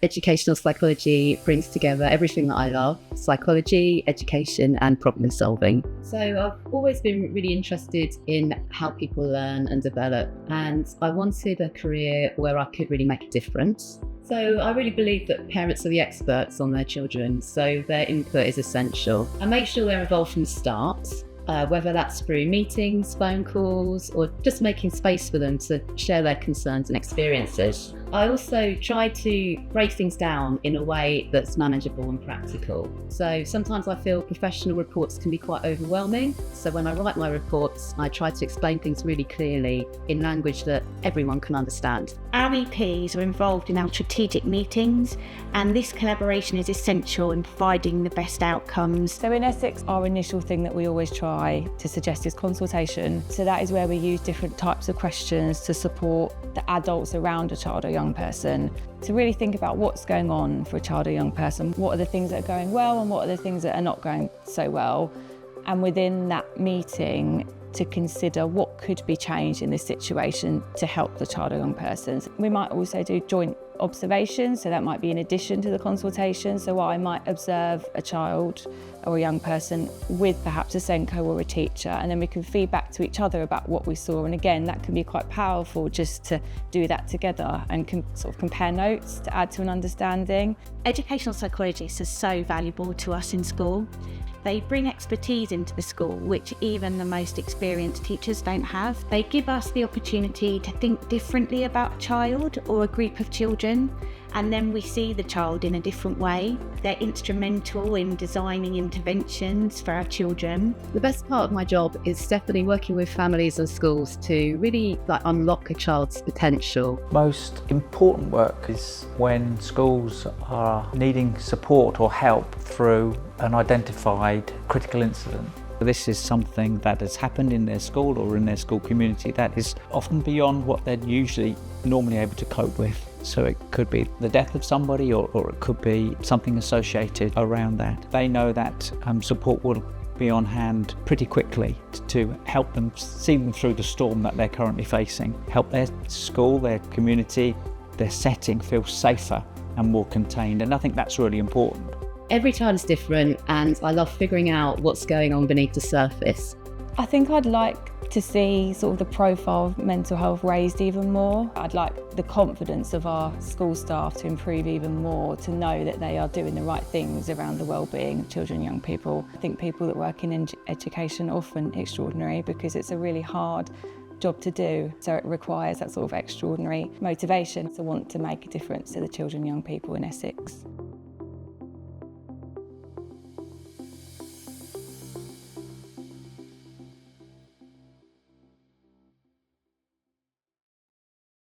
Educational psychology brings together everything that I love: psychology, education, and problem solving. So I've always been really interested in how people learn and develop, and I wanted a career where I could really make a difference. So I really believe that parents are the experts on their children, so their input is essential. I make sure they're involved from the start, whether that's through meetings, phone calls, or just making space for them to share their concerns and experiences. I also try to break things down in a way that's manageable and practical. So sometimes I feel professional reports can be quite overwhelming. So when I write my reports, I try to explain things really clearly in language that everyone can understand. Our EPs are involved in our strategic meetings, and this collaboration is essential in providing the best outcomes. So in Essex, our initial thing that we always try to suggest is consultation. So that is where we use different types of questions to support the adults around a child or young person to really think about what's going on for a child or young person. What are the things that are going well and what are the things that are not going so well? And within that meeting, to consider what could be changed in this situation to help the child or young person. We might also do joint observations, so that might be in addition to the consultation. So I might observe a child or a young person with perhaps a Senko or a teacher, and then we can feed back to each other about what we saw. And again, that can be quite powerful just to do that together and sort of compare notes to add to an understanding. Educational psychologists are so valuable to us in school. They bring expertise into the school, which even the most experienced teachers don't have. They give us the opportunity to think differently about a child or a group of children, and then we see the child in a different way. They're instrumental in designing interventions for our children. The best part of my job is definitely working with families and schools to really unlock a child's potential. Most important work is when schools are needing support or help through an identified critical incident. This is something that has happened in their school or in their school community that is often beyond what they're normally able to cope with. So it could be the death of somebody or it could be something associated around that. They know that support will be on hand pretty quickly to help them see them through the storm that they're currently facing, help their school, their community, their setting feel safer and more contained. And I think that's really important. Every child is different, and I love figuring out what's going on beneath the surface. I think I'd like to see sort of the profile of mental health raised even more. I'd like the confidence of our school staff to improve even more, to know that they are doing the right things around the wellbeing of children and young people. I think people that work in education are often extraordinary because it's a really hard job to do, so it requires that sort of extraordinary motivation to want to make a difference to the children and young people in Essex.